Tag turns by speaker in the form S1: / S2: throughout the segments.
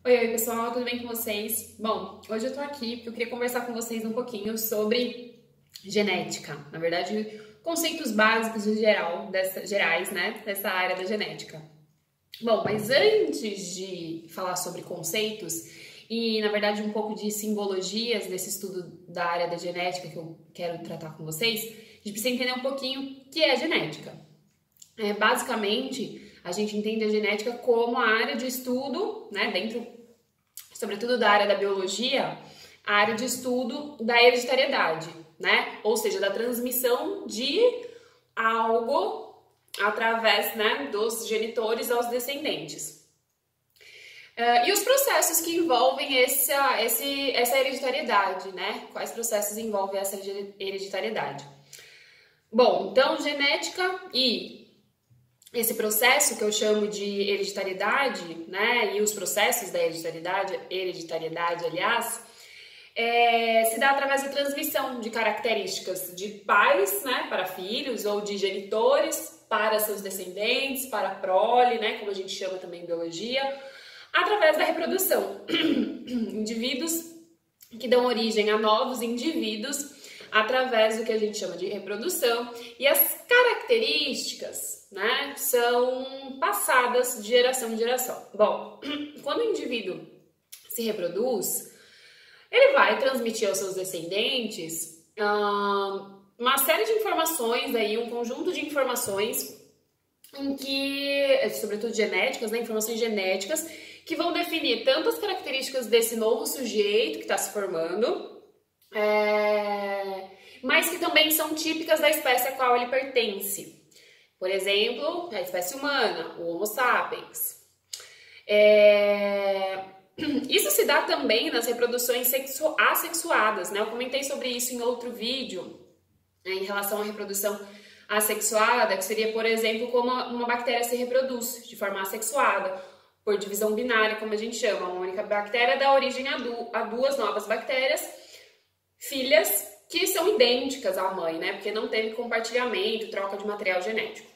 S1: Oi, pessoal, tudo bem com vocês? Bom, hoje eu tô aqui porque eu queria conversar com vocês um pouquinho sobre genética. Na verdade, conceitos básicos em geral, gerais, né, dessa área da genética. Bom, mas antes de falar sobre conceitos e, na verdade, um pouco de simbologias desse estudo da área da genética que eu quero tratar com vocês, a gente precisa entender um pouquinho o que é genética. Basicamente, a gente entende a genética como a área de estudo, né, dentro, sobretudo da área da biologia, a área de estudo da hereditariedade, né, ou seja, da transmissão de algo através, né, dos genitores aos descendentes. E os processos que envolvem essa hereditariedade, né, quais processos envolvem essa hereditariedade? Bom, então, genética e esse processo que eu chamo de hereditariedade, né, e os processos da hereditariedade, aliás, se dá através da transmissão de características de pais, né, para filhos, ou de genitores para seus descendentes, para a prole, né, como a gente chama também em biologia, através da reprodução. Indivíduos que dão origem a novos indivíduos através do que a gente chama de reprodução, e as características, né, são passadas de geração em geração. Bom, quando o indivíduo se reproduz, ele vai transmitir aos seus descendentes uma série de informações, aí, um conjunto de informações em que, sobretudo genéticas, né, informações genéticas, que vão definir tanto as características desse novo sujeito que está se formando, mas que também são típicas da espécie a qual ele pertence. Por exemplo, a espécie humana, o Homo sapiens. Isso se dá também nas reproduções assexuadas, né? Eu comentei sobre isso em outro vídeo, né, em relação à reprodução assexuada, que seria, por exemplo, como uma bactéria se reproduz de forma assexuada, por divisão binária, como a gente chama. Uma única bactéria dá origem a duas novas bactérias, filhas, que são idênticas à mãe, né? Porque não teve compartilhamento, troca de material genético.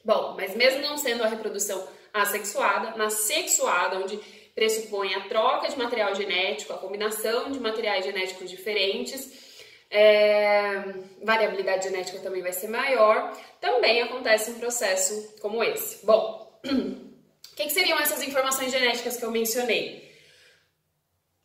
S1: Bom, mas mesmo não sendo a reprodução assexuada, na sexuada, onde pressupõe a troca de material genético, a combinação de materiais genéticos diferentes, variabilidade genética também vai ser maior, também acontece um processo como esse. Bom, o que seriam essas informações genéticas que eu mencionei?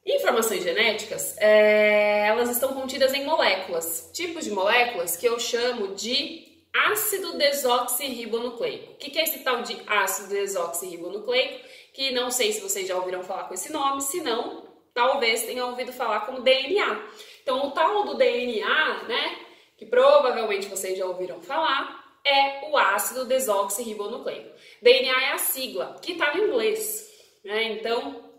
S1: Informações genéticas, elas estão contidas em moléculas, tipos de moléculas que eu chamo de ácido desoxirribonucleico. O que é esse tal de ácido desoxirribonucleico? Que não sei se vocês já ouviram falar com esse nome, se não, talvez tenham ouvido falar como DNA. Então, o tal do DNA, né, que provavelmente vocês já ouviram falar, é o ácido desoxirribonucleico. DNA é a sigla, que está no inglês, né? Então,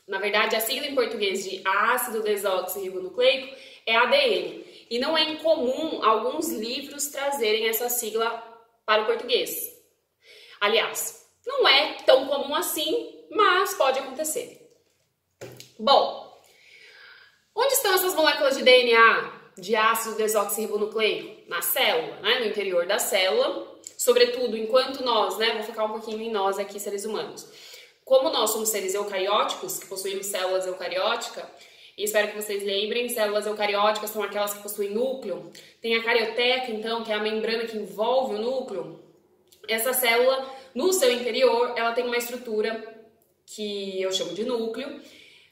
S1: na verdade, a sigla em português de ácido desoxirribonucleico é ADN. E não é incomum alguns livros trazerem essa sigla para o português. Aliás, não é tão comum assim, mas pode acontecer. Bom, onde estão essas moléculas de DNA, de ácido desoxirribonucleico? Na célula, né? No interior da célula, sobretudo enquanto nós, né? Vou focar um pouquinho em nós aqui, seres humanos. Como nós somos seres eucarióticos, que possuímos células eucarióticas, e espero que vocês lembrem, células eucarióticas são aquelas que possuem núcleo. Tem a carioteca, então, que é a membrana que envolve o núcleo. Essa célula, no seu interior, ela tem uma estrutura que eu chamo de núcleo,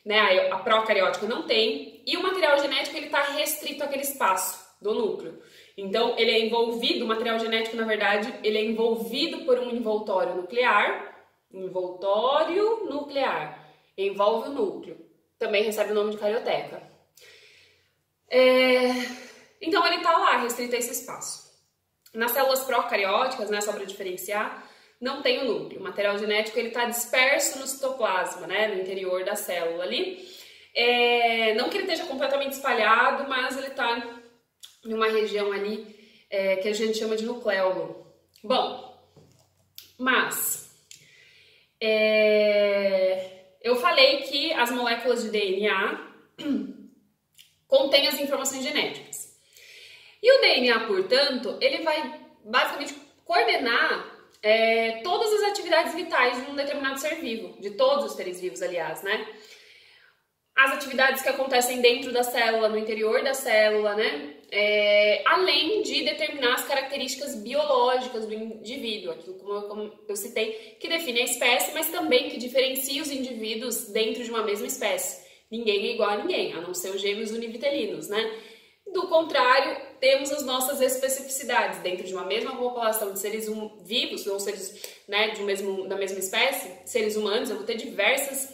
S1: né? A procariótica não tem, e o material genético ele está restrito àquele espaço do núcleo. Então, ele é envolvido, o material genético, na verdade, ele é envolvido por um envoltório nuclear, envolve o núcleo. Também recebe o nome de carioteca. Então, ele está lá, restrito a esse espaço. Nas células procarióticas, né, só para diferenciar, não tem o núcleo. O material genético está disperso no citoplasma, né, no interior da célula ali. Não que ele esteja completamente espalhado, mas ele está em uma região ali que a gente chama de nucleolo. Bom, mas eu falei que as moléculas de DNA contêm as informações genéticas. E o DNA, portanto, ele vai basicamente coordenar todas as atividades vitais de um determinado ser vivo, de todos os seres vivos, aliás, né? As atividades que acontecem dentro da célula, no interior da célula, né? Além de determinar as características biológicas do indivíduo, aquilo como eu citei, que define a espécie, mas também que diferencia os indivíduos dentro de uma mesma espécie. Ninguém é igual a ninguém, a não ser os gêmeos univitelinos, né? Do contrário, temos as nossas especificidades dentro de uma mesma população de seres vivos, ou seres, né, da mesma espécie, seres humanos. Eu vou ter diversas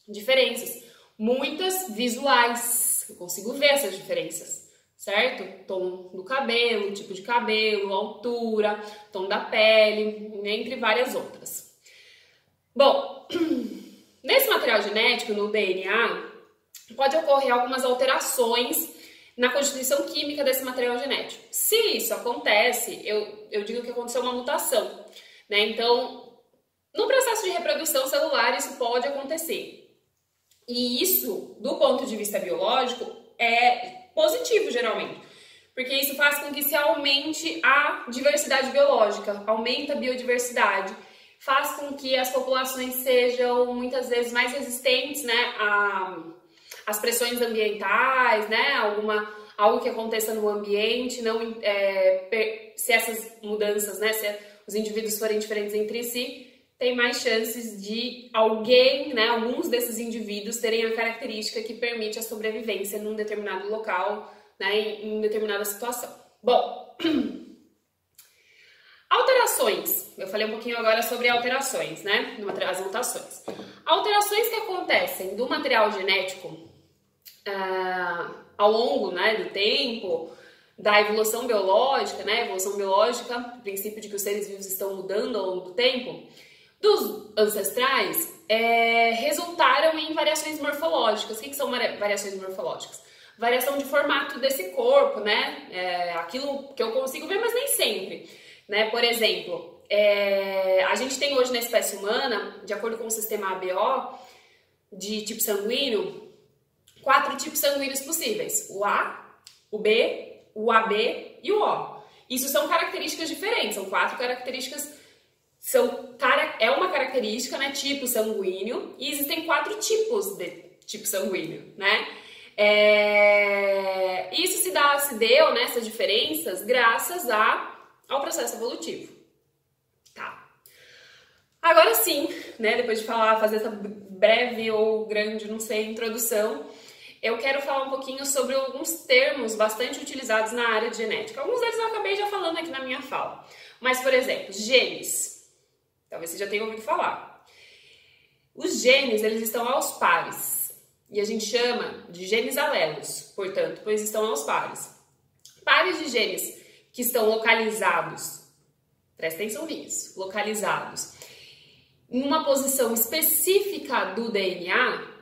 S1: diferenças, muitas visuais, eu consigo ver essas diferenças, certo? Tom do cabelo, tipo de cabelo, altura, tom da pele, entre várias outras. Bom, nesse material genético, no DNA, pode ocorrer algumas alterações na constituição química desse material genético. Se isso acontece, eu digo que aconteceu uma mutação, né? Então, no processo de reprodução celular, isso pode acontecer. E isso, do ponto de vista biológico, é positivo, geralmente. Porque isso faz com que se aumente a diversidade biológica, aumenta a biodiversidade, faz com que as populações sejam, muitas vezes, mais resistentes, né, as pressões ambientais, né, algo que aconteça no ambiente, se essas mudanças, né, se os indivíduos forem diferentes entre si, tem mais chances de alguns desses indivíduos terem a característica que permite a sobrevivência num determinado local, né, em determinada situação. Bom, alterações. Eu falei um pouquinho agora sobre alterações, né, as mutações. Alterações que acontecem do material genético ao longo, né, do tempo, da evolução biológica, né, o princípio de que os seres vivos estão mudando ao longo do tempo, dos ancestrais, resultaram em variações morfológicas. O que são variações morfológicas? Variação de formato desse corpo, né, aquilo que eu consigo ver, mas nem sempre, né, por exemplo, a gente tem hoje na espécie humana, de acordo com o sistema ABO, de tipo sanguíneo, 4 tipos sanguíneos possíveis: o A, o B, o AB e o O. Isso são características diferentes, são 4 características, é uma característica, né, tipo sanguíneo, e existem 4 tipos de tipo sanguíneo, né? Isso se deu, né, essas diferenças, graças ao processo evolutivo. Tá. Agora sim, né, depois de fazer essa breve ou grande, não sei, introdução, eu quero falar um pouquinho sobre alguns termos bastante utilizados na área de genética. Alguns deles eu acabei já falando aqui na minha fala. Mas, por exemplo, genes. Talvez você já tenha ouvido falar. Os genes, eles estão aos pares. E a gente chama de genes alelos, portanto, pois estão aos pares. Pares de genes que estão localizados, presta atenção nisso, localizados em uma posição específica do DNA,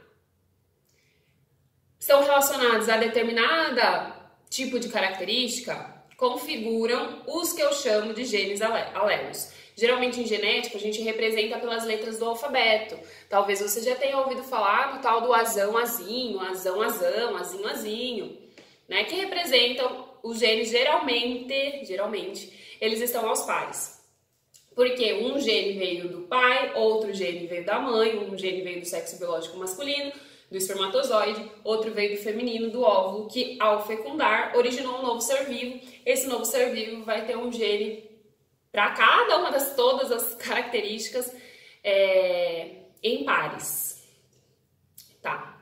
S1: são relacionados a determinada tipo de característica, configuram os que eu chamo de genes alelos. Geralmente em genética a gente representa pelas letras do alfabeto. Talvez você já tenha ouvido falar no tal do azão, azinho, azão, azão, azinho, azinho, né? Que representam os genes geralmente, eles estão aos pares. Porque um gene veio do pai, outro gene veio da mãe, um gene veio do sexo biológico masculino, do espermatozoide, outro veio do feminino, do óvulo, que ao fecundar originou um novo ser vivo. Esse novo ser vivo vai ter um gene para cada uma todas as características em pares. Tá.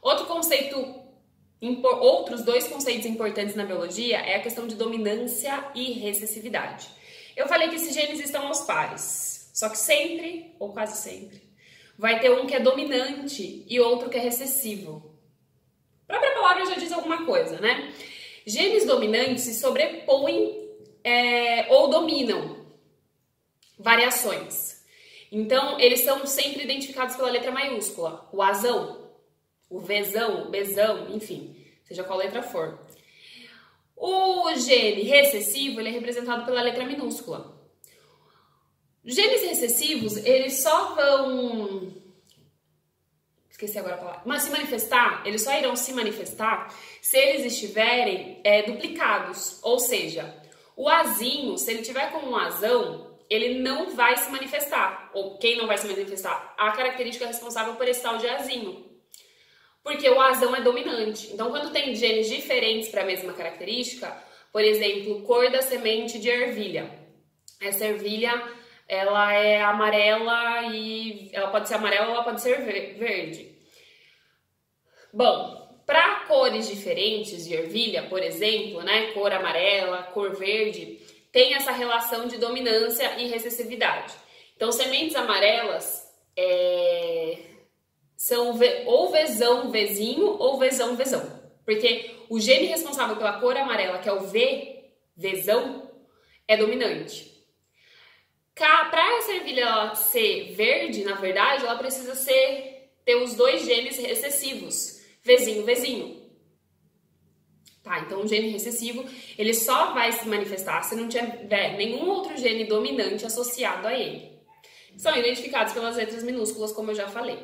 S1: Outros 2 conceitos importantes na biologia é a questão de dominância e recessividade. Eu falei que esses genes estão aos pares, só que sempre, ou quase sempre, vai ter um que é dominante e outro que é recessivo. A própria palavra já diz alguma coisa, né? Genes dominantes se sobrepõem ou dominam variações. Então, eles são sempre identificados pela letra maiúscula. O Azão, o Vzão, o Bzão, enfim, seja qual letra for. O gene recessivo, ele é representado pela letra minúscula. Genes recessivos, eles só vão... Esqueci agora a palavra. Mas se manifestar, eles só irão se manifestar se eles estiverem duplicados. Ou seja, o azinho, se ele tiver como um azão, ele não vai se manifestar. Ou quem não vai se manifestar? A característica responsável por esse tal de Azinho. Porque o Azão é dominante. Então, quando tem genes diferentes para a mesma característica, por exemplo, cor da semente de ervilha. Essa ervilha, ela é amarela e ela pode ser amarela ou ela pode ser verde. Bom, para cores diferentes de ervilha, por exemplo, né, cor amarela, cor verde, tem essa relação de dominância e recessividade. Então, sementes amarelas são ou Vzão, Vzinho ou Vzão, Vzão. Porque o gene responsável pela cor amarela, que é o Vzão, é dominante. Para essa ervilha ser verde, na verdade, ela precisa ter os dois genes recessivos, Vzinho, Vzinho. Tá, então o gene recessivo, ele só vai se manifestar se não tiver nenhum outro gene dominante associado a ele. São identificados pelas letras minúsculas, como eu já falei.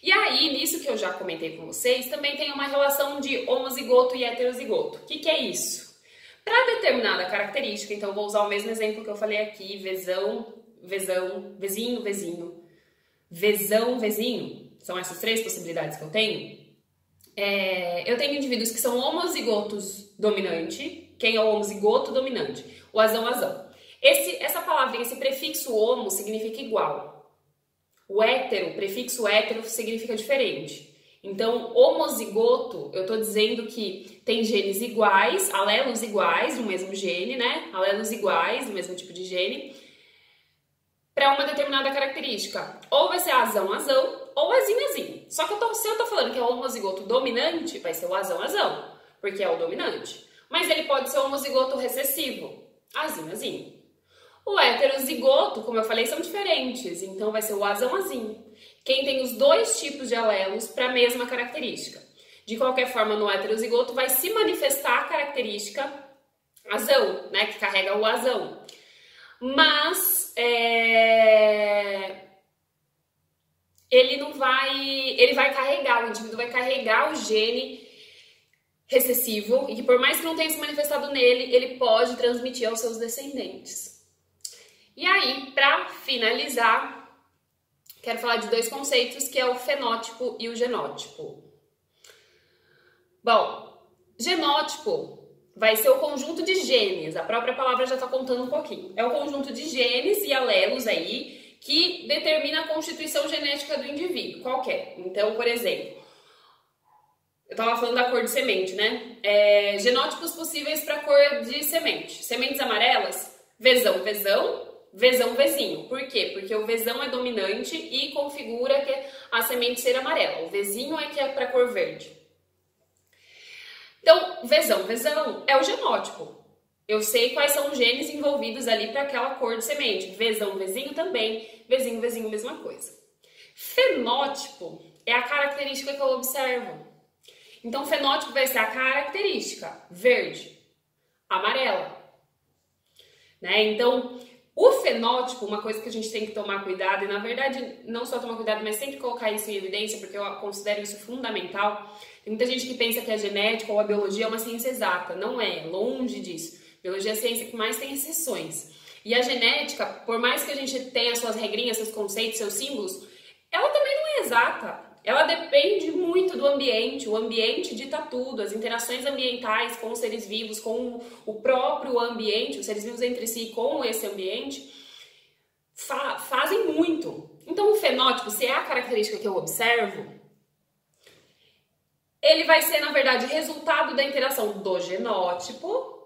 S1: E aí, nisso que eu já comentei com vocês, também tem uma relação de homozigoto e heterozigoto. O que é isso? Para determinada característica, então vou usar o mesmo exemplo que eu falei aqui, Vzão, Vzão, Vzinho, Vzinho, Vzão, Vzinho, são essas três possibilidades que eu tenho. Eu tenho indivíduos que são homozigotos dominante. Quem é o homozigoto dominante? O Azão, Azão. Essa palavrinha, esse prefixo homo significa igual. O hétero, o prefixo hétero significa diferente. Então, homozigoto, eu tô dizendo que tem genes iguais, alelos iguais do mesmo gene, né? Alelos iguais do mesmo tipo de gene, para uma determinada característica. Ou vai ser Azão, Azão, ou Azinho, Azinho. Só que se eu tô falando que é o homozigoto dominante, vai ser o Azão, Azão, porque é o dominante. Mas ele pode ser o homozigoto recessivo, Azinho, Azinho. O heterozigoto, como eu falei, são diferentes, então vai ser o Azão, Azinho. Quem tem os dois tipos de alelos para a mesma característica. De qualquer forma, no heterozigoto vai se manifestar a característica Azão, né, que carrega o Azão. Mas ele vai carregar, o indivíduo vai carregar o gene recessivo e que por mais que não tenha se manifestado nele, ele pode transmitir aos seus descendentes. E aí, para finalizar, quero falar de dois conceitos, que é o fenótipo e o genótipo. Bom, genótipo vai ser o conjunto de genes, a própria palavra já está contando um pouquinho. É o conjunto de genes e alelos aí que determina a constituição genética do indivíduo, qualquer. Então, por exemplo, eu estava falando da cor de semente, né? Genótipos possíveis para cor de semente. Sementes amarelas, Vzão, Vzão, Vzão, Vzinho. Por quê? Porque o Vzão é dominante e configura que a semente ser amarela. O Vzinho é que é para cor verde. Então, Vzão, Vzão é o genótipo. Eu sei quais são os genes envolvidos ali para aquela cor de semente. Vzão, Vzinho também. Vzinho, Vzinho, mesma coisa. Fenótipo é a característica que eu observo. Então, fenótipo vai ser a característica verde, amarela. Né? Então, o fenótipo, uma coisa que a gente tem que tomar cuidado, e na verdade não só tomar cuidado, mas sempre colocar isso em evidência, porque eu considero isso fundamental. Tem muita gente que pensa que a genética ou a biologia é uma ciência exata. Não é, longe disso. Biologia é a ciência que mais tem exceções. E a genética, por mais que a gente tenha suas regrinhas, seus conceitos, seus símbolos, ela também não é exata. Ela depende muito do ambiente, o ambiente dita tudo, as interações ambientais com os seres vivos, com o próprio ambiente, os seres vivos entre si com esse ambiente, fazem muito. Então o fenótipo, se é a característica que eu observo, ele vai ser, na verdade, resultado da interação do genótipo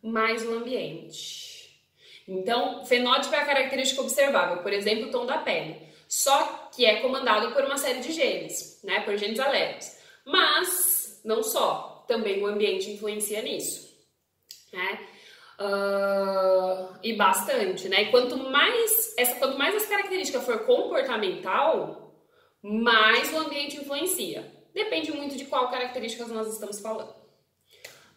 S1: mais o ambiente. Então, fenótipo é a característica observável, por exemplo, o tom da pele. Só que é comandado por uma série de genes, né, por genes alélicos. Mas, não só, também o ambiente influencia nisso, né? E bastante, né? E quanto mais essa característica for comportamental, mais o ambiente influencia. Depende muito de qual características nós estamos falando.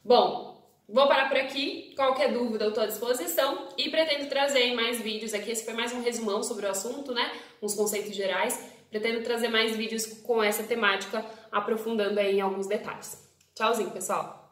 S1: Bom, vou parar por aqui. Qualquer dúvida eu estou à disposição e pretendo trazer mais vídeos aqui. Esse foi mais um resumão sobre o assunto, né? Uns conceitos gerais. Pretendo trazer mais vídeos com essa temática, aprofundando aí em alguns detalhes. Tchauzinho, pessoal!